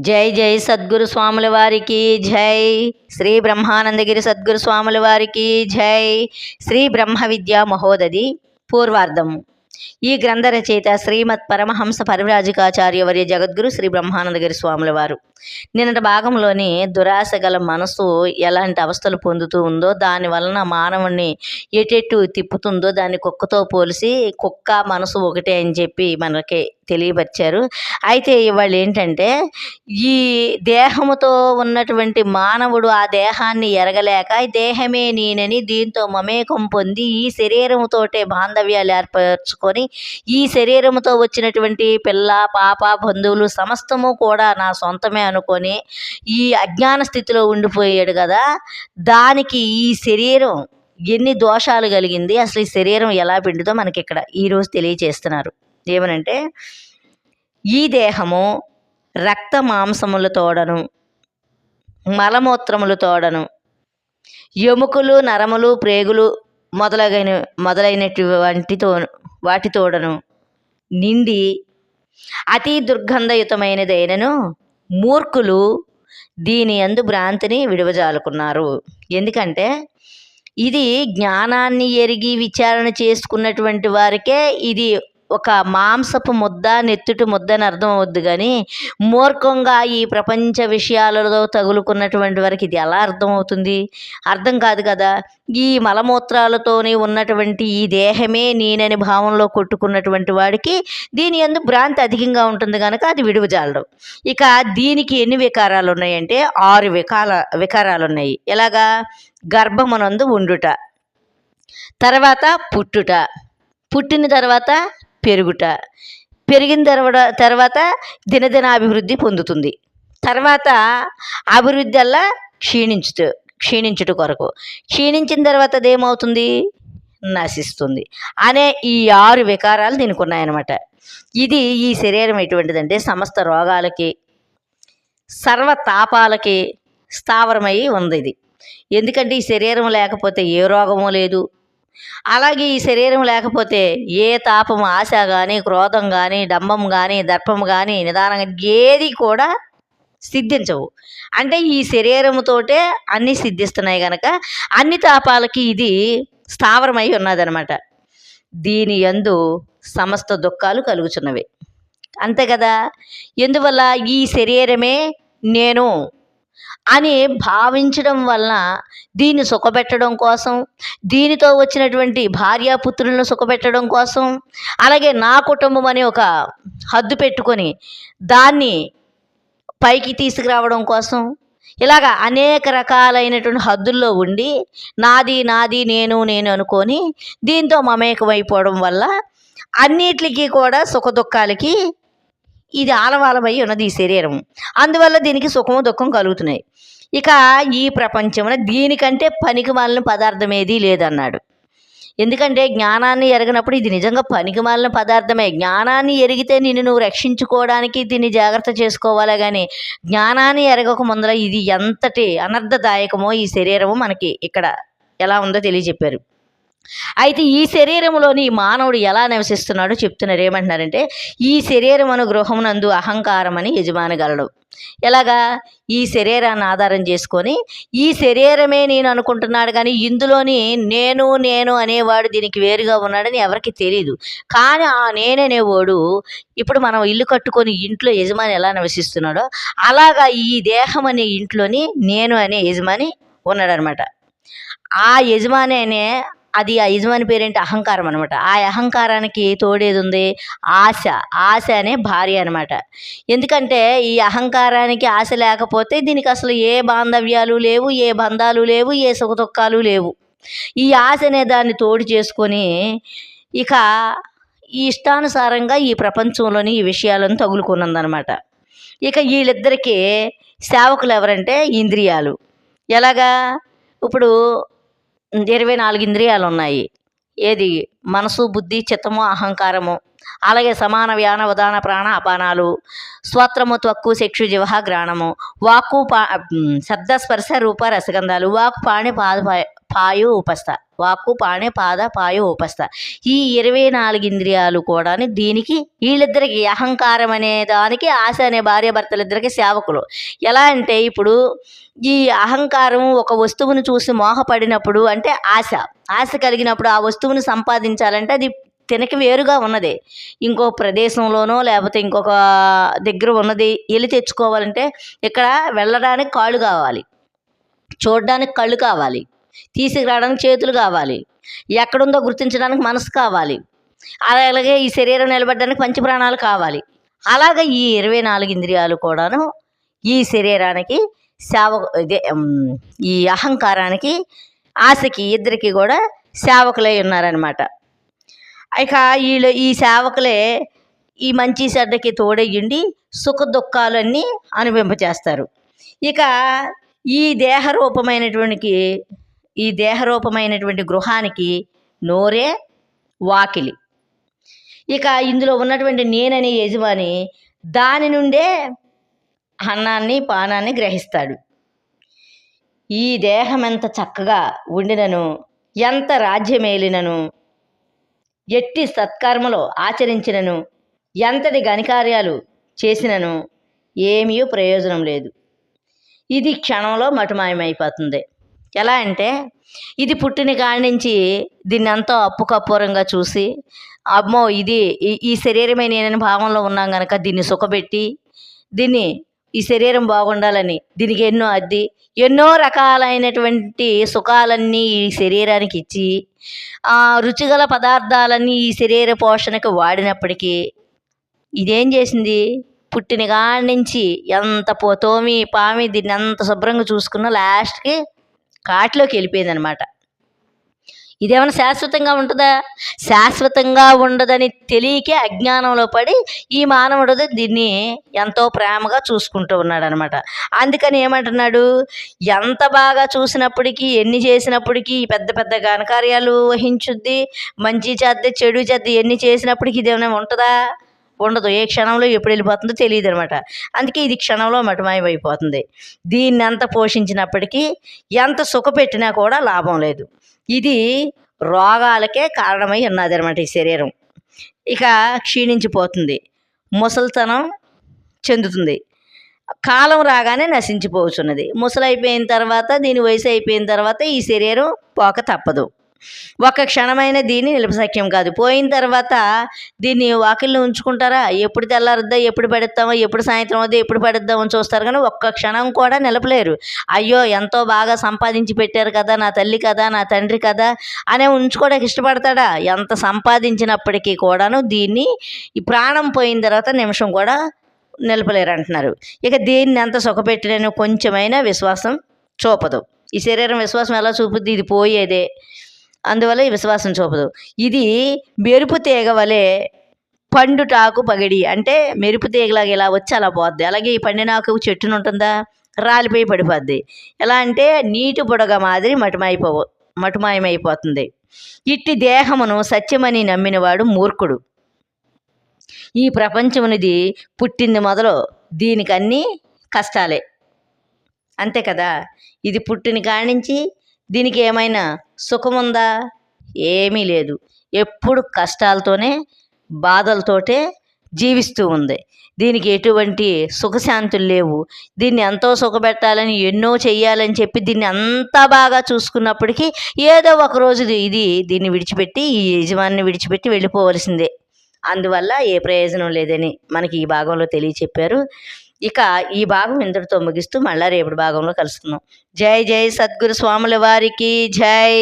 జై జై సద్గురు స్వాముల వారికి జై. శ్రీ బ్రహ్మానందగిరి సద్గురు స్వాముల వారికి జై. శ్రీ బ్రహ్మ విద్యా మహోదధి పూర్వార్ధము. ఈ గ్రంథ రచయిత శ్రీమద్ పరమహంస పరివ్రాజకాచార్య వర్య జగద్గురు శ్రీ బ్రహ్మానందగిరి స్వాముల వారు. నిన్నటి భాగంలోని దురాశ గల మనసు ఎలాంటి అవస్థలు పొందుతూ ఉందో, దాని వలన మానవుణ్ణి ఎటెట్టు తిప్పుతుందో దాన్ని కుక్కతో పోలిసి కుక్క మనసు ఒకటే అని చెప్పి మనకి తెలియపరిచారు. అయితే ఇవాళ ఏంటంటే, ఈ దేహముతో ఉన్నటువంటి మానవుడు ఆ దేహాన్ని ఎరగలేక దేహమే నేనని దీంతో మమేకం పొంది ఈ శరీరముతోటే బాంధవ్యాలు ఏర్పరచుకొని ఈ శరీరముతో వచ్చినటువంటి పిల్ల పాప బంధువులు సమస్తము కూడా నా సొంతమే అనుకొని ఈ అజ్ఞాన స్థితిలో ఉండిపోయాడు కదా. దానికి ఈ శరీరం ఎన్ని దోషాలు కలిగింది, అసలు ఈ శరీరం ఎలా పిండితో మనకి ఇక్కడ ఈరోజు తెలియచేస్తున్నారు. ఏమనంటే, ఈ దేహము రక్త మాంసములతోడను మలమూత్రములతోడను ఎముకలు నరములు ప్రేగులు మొదలైనటువంటి వాటితోడను నిండి అతి దుర్గంధయుతమైనదైనను మూర్ఖులు దీని యందు భ్రాంతిని విడువజాలుకున్నారు. ఎందుకంటే ఇది జ్ఞానాన్ని ఎరిగి విచారణ చేసుకున్నటువంటి వారికే ఇది ఒక మాంసపు ముద్ద నెత్తుటి ముద్ద అని అర్థం అవుద్ది. కానీ మూర్ఖంగా ఈ ప్రపంచ విషయాలలో తగులుకున్నటువంటి వారికి ఇది ఎలా అర్థమవుతుంది? అర్థం కాదు కదా. ఈ మలమూత్రాలతోనే ఉన్నటువంటి ఈ దేహమే నేనని భావంలో కొట్టుకున్నటువంటి వాడికి దీని యందు భ్రాంతి అధికంగా ఉంటుంది కనుక అది విడువజాలడం. ఇక దీనికి ఎన్ని వికారాలు ఉన్నాయంటే 6 వికారాలు ఉన్నాయి. ఎలాగా? గర్భమునందు ఉండుట, తర్వాత పుట్టుట, పుట్టిన తర్వాత పెరుగుట, పెరిగిన తర్వాత దినదినాభివృద్ధి పొందుతుంది, తర్వాత అభివృద్ధి అలా క్షీణించుట కొరకు, క్షీణించిన తర్వాత అదేమవుతుంది? నశిస్తుంది అనే ఈ 6 వికారాలు దీనికి ఉన్నాయన్నమాట. ఇది ఈ శరీరం ఎటువంటిదంటే సమస్త రోగాలకి సర్వతాపాలకి స్థావరమై ఉంది ఇది. ఎందుకంటే ఈ శరీరం లేకపోతే ఏ రోగము లేదు. అలాగే ఈ శరీరం లేకపోతే ఏ తాపం, ఆశ కానీ, క్రోధం కానీ, డంబం కానీ, దర్పం కానీ, నిదానంగా ఏది కూడా సిద్ధించవు. అంటే ఈ శరీరముతోటే అన్నీ సిద్ధిస్తున్నాయి కనుక అన్ని తాపాలకి ఇది స్థావరమై ఉన్నదనమాట. దీని యందు సమస్త దుఃఖాలు కలుగుచున్నవి. అంతే కదా. ఎందువల్ల? ఈ శరీరమే నేను అని భావించడం వలన దీన్ని సుఖపెట్టడం కోసం, దీనితో వచ్చినటువంటి భార్యాపుత్రులను సుఖపెట్టడం కోసం, అలాగే నా కుటుంబం అని ఒక హద్దు పెట్టుకొని దాన్ని పైకి తీసుకురావడం కోసం, ఇలాగా అనేక రకాలైనటువంటి హద్దుల్లో ఉండి నాది నాది నేను అనుకొని దీంతో మమేకమైపోవడం వల్ల అన్నిటికీ కూడా సుఖ దుఃఖాలకి ఇది ఆలవాలమై ఉన్నది ఈ శరీరం. అందువల్ల దీనికి సుఖము దుఃఖం కలుగుతున్నాయి. ఇక ఈ ప్రపంచంలో దీనికంటే పనికిమాలిన పదార్థం ఏదీ లేదన్నాడు. ఎందుకంటే జ్ఞానాన్ని ఎరగనప్పుడు ఇది నిజంగా పనికిమాలిన పదార్థమే. జ్ఞానాన్ని ఎరిగితే నువ్వు రక్షించుకోవడానికి దీన్ని జాగ్రత్త చేసుకోవాలా. కానీ జ్ఞానాన్ని ఎరగక ముందర ఇది ఎంతటి అనర్థదాయకమో ఈ శరీరము మనకి ఇక్కడ ఎలా ఉందో తెలియజెప్పారు. అయితే ఈ శరీరంలోని మానవుడు ఎలా నివసిస్తున్నాడో చెప్తున్నారు. ఏమంటున్నారంటే, ఈ శరీరమును గృహమునందు అహంకారం అని యజమానగలడు. ఎలాగా? ఈ శరీరాన్ని ఆధారం చేసుకొని ఈ శరీరమే నేను అనుకుంటున్నాడు, కానీ ఇందులోని నేను అనేవాడు దీనికి వేరుగా ఉన్నాడని ఎవరికి తెలియదు. కానీ ఆ నేననేవాడు ఇప్పుడు మనం ఇల్లు కట్టుకొని ఇంట్లో యజమాని ఎలా నివసిస్తున్నాడో అలాగా ఈ దేహం అనే ఇంట్లోని నేను అనే యజమాని ఉన్నాడనమాట. ఆ యజమాని అనే అది ఆ యజమాని పేరేంటి? అహంకారం అనమాట. ఆ అహంకారానికి తోడేది ఉంది ఆశ అనే భార్య అనమాట. ఎందుకంటే ఈ అహంకారానికి ఆశ లేకపోతే దీనికి అసలు ఏ బాంధవ్యాలు లేవు, ఏ బంధాలు లేవు, ఏ సుఖ దుఃఖాలు లేవు. ఈ ఆశ అనే దాన్ని తోడు చేసుకొని ఇక ఈ ఇష్టానుసారంగా ఈ ప్రపంచంలోని ఈ విషయాలను తగులుకున్నదనమాట. ఇక వీళ్ళిద్దరికీ సేవకులు ఎవరంటే ఇంద్రియాలు. ఎలాగా? ఇప్పుడు 24 ఇంద్రియాలు ఉన్నాయి. ఏది? మనసు, బుద్ధి, చిత్తము, అహంకారము, అలాగే సమాన వ్యాన ఉదాన ప్రాణ అపానాలు, స్తోత్రము, త్వక్కు, చక్షు, జిహ్వ, గ్రాణము, వాక్కు, శబ్ద, స్పర్శ, రూప, రసగంధాలు, వాక్కు, పాయు ఉపస్థ. వాక్కు పాణి పాద పాయు ఉపస్థ. ఈ 24 ఇంద్రియాలు కూడా దీనికి వీళ్ళిద్దరికి అహంకారం అనే దానికి ఆశ అనే భార్యాభర్తలిద్దరికి సేవకులు. ఎలా అంటే ఇప్పుడు ఈ అహంకారం ఒక వస్తువును చూసి మోహపడినప్పుడు అంటే ఆశ కలిగినప్పుడు ఆ వస్తువుని సంపాదించాలంటే అది తినకి వేరుగా ఉన్నది ఇంకో ప్రదేశంలోనో లేకపోతే ఇంకొక దగ్గర ఉన్నది వెళ్ళి తెచ్చుకోవాలంటే ఇక్కడ వెళ్ళడానికి కాళ్ళు కావాలి, చూడడానికి కళ్ళు కావాలి, తీసుకురావడానికి చేతులు కావాలి, ఎక్కడుందో గుర్తించడానికి మనసు కావాలి, అలాగే ఈ శరీరం నిలబడడానికి పంచప్రాణాలు కావాలి. అలాగే ఈ 24 ఇంద్రియాలు కూడాను ఈ శరీరానికి ఇదే ఈ అహంకారానికి ఆశకి ఇద్దరికి కూడా సేవకులై ఉన్నారనమాట. ఇక వీళ్ళు ఈ సేవకులే ఈ మంచి చెడ్డకి తోడయ్యుండి సుఖ దుఃఖాలన్నీ అనుభవింపచేస్తారు. ఇక ఈ దేహరూపమైనటువంటి గృహానికి నోరే వాకిలి. ఇక ఇందులో ఉన్నటువంటి నేననే యజమాని దాని నుండే అన్నాన్ని పానాన్ని గ్రహిస్తాడు. ఈ దేహం ఎంత చక్కగా ఉండినను, ఎంత రాజ్యమేలినను, ఎట్టి సత్కర్మలో ఆచరించినను, ఎంతటి ఘనకార్యాలు చేసినను ఏమీ ప్రయోజనం లేదు. ఇది క్షణంలో మటుమాయమైపోతుంది. ఎలా అంటే ఇది పుట్టిన కాడి నుంచి దీన్ని ఎంతో అప్పుకప్పూరంగా చూసి అమ్మో ఇది ఈ శరీరమే నేనని భావంలో ఉన్నాం కనుక దీన్ని సుఖపెట్టి ఈ శరీరం బాగుండాలని దీనికి ఎన్నో రకాలైనటువంటి సుఖాలన్నీ ఈ శరీరానికి ఇచ్చి రుచిగల పదార్థాలన్నీ ఈ శరీర పోషణకు వాడినప్పటికీ ఇదేం చేసింది, పుట్టిన కాడి నుంచి ఎంత తోమి పామి దీన్ని అంత శుభ్రంగా చూసుకున్న లాస్ట్కి కాటిలోకి వెళ్ళిపోయింది అనమాట. ఇదేమైనా శాశ్వతంగా ఉంటుందా? శాశ్వతంగా ఉండదని తెలియకే అజ్ఞానంలో పడి ఈ మానవుడు దీన్ని ఎంతో ప్రేమగా చూసుకుంటూ ఉన్నాడు అనమాట. అందుకని ఏమంటున్నాడు, ఎంత బాగా చూసినప్పటికీ ఎన్ని చేసినప్పటికీ పెద్ద పెద్ద ఘనకార్యాలు వహించుద్ది, మంచి చేద్ది చెడు చేద్ది, ఎన్ని చేసినప్పటికీ ఇదేమైనా ఉంటుందా? ఉండదు. ఏ క్షణంలో ఎప్పుడు వెళ్ళిపోతుందో తెలియదు అనమాట. అందుకే ఇది క్షణంలో మటుమాయమైపోతుంది. దీన్ని అంత పోషించినప్పటికీ ఎంత సుఖపెట్టినా కూడా లాభం లేదు. ఇది రోగాలకే కారణమై ఉన్నది అనమాట ఈ శరీరం. ఇక క్షీణించిపోతుంది, ముసలితనం చెందుతుంది, కాలం రాగానే నశించిపోతున్నది. ముసలైపోయిన తర్వాత దీని వయసు అయిపోయిన తర్వాత ఈ శరీరం పోక తప్పదు. ఒక క్షణమైన దీన్ని నిలపశక్యం కాదు. పోయిన తర్వాత దీన్ని వాకిల్లో ఉంచుకుంటారా? ఎప్పుడు తెల్లారుద్దా, ఎప్పుడు పడేస్తామో, ఎప్పుడు సాయంత్రం అవుద్దా, ఎప్పుడు పడేద్దామని చూస్తారు కానీ ఒక్క క్షణం కూడా నిలపలేరు. అయ్యో ఎంతో బాగా సంపాదించి పెట్టారు కదా, నా తల్లి కదా, నా తండ్రి కదా అనే ఉంచుకోవడానికి ఇష్టపడతాడా? ఎంత సంపాదించినప్పటికీ కూడాను దీన్ని ఈ ప్రాణం పోయిన తర్వాత నిమిషం కూడా నిలపలేరు అంటున్నారు. ఇక దీన్ని ఎంత సుఖపెట్టినను కొంచెమైనా విశ్వాసం చూపదు. ఈ శరీరం విశ్వాసం ఎలా చూపుద్ది? ఇది పోయేదే, అందువల్ల ఈ విశ్వాసం చూపదు. ఇది మెరుపు తీగ వలె పండుటాకు పగిడి, అంటే మెరుపు తీగలాగా ఇలా వచ్చి అలా పోద్ది. అలాగే ఈ పండినాకు చెట్టును ఉంటుందా, రాలిపోయి పడిపోద్ది. ఎలా అంటే నీటి బుడగ మాదిరి మటుమాయమైపోతుంది. ఇట్టి దేహమును సత్యమని నమ్మినవాడు మూర్ఖుడు. ఈ ప్రపంచమునిది పుట్టింది మొదలు దీనికి అన్నీ కష్టాలే, అంతే కదా. ఇది పుట్టిన కాడి నుంచి దీనికి ఏమైనా సుఖముందా? ఏమీ లేదు. ఎప్పుడు కష్టాలతోనే బాధలతోటే జీవిస్తూ ఉంది. దీనికి ఎటువంటి సుఖశాంతులు లేవు. దీన్ని ఎంతో సుఖపెట్టాలని ఎన్నో చెయ్యాలని చెప్పి దీన్ని అంతా బాగా చూసుకున్నప్పటికీ ఏదో ఒకరోజు దీన్ని విడిచిపెట్టి ఈ యజమానిని విడిచిపెట్టి వెళ్ళిపోవలసిందే. అందువల్ల ఏ ప్రయోజనం లేదని మనకి ఈ భాగంలో తెలియచెప్పారు. ఇక ఈ భాగం ఇంతటితో ముగిస్తూ మళ్ళా రేపటి భాగంలో కలుసుకుందాం. జై జై సద్గురు స్వాముల వారికి జై.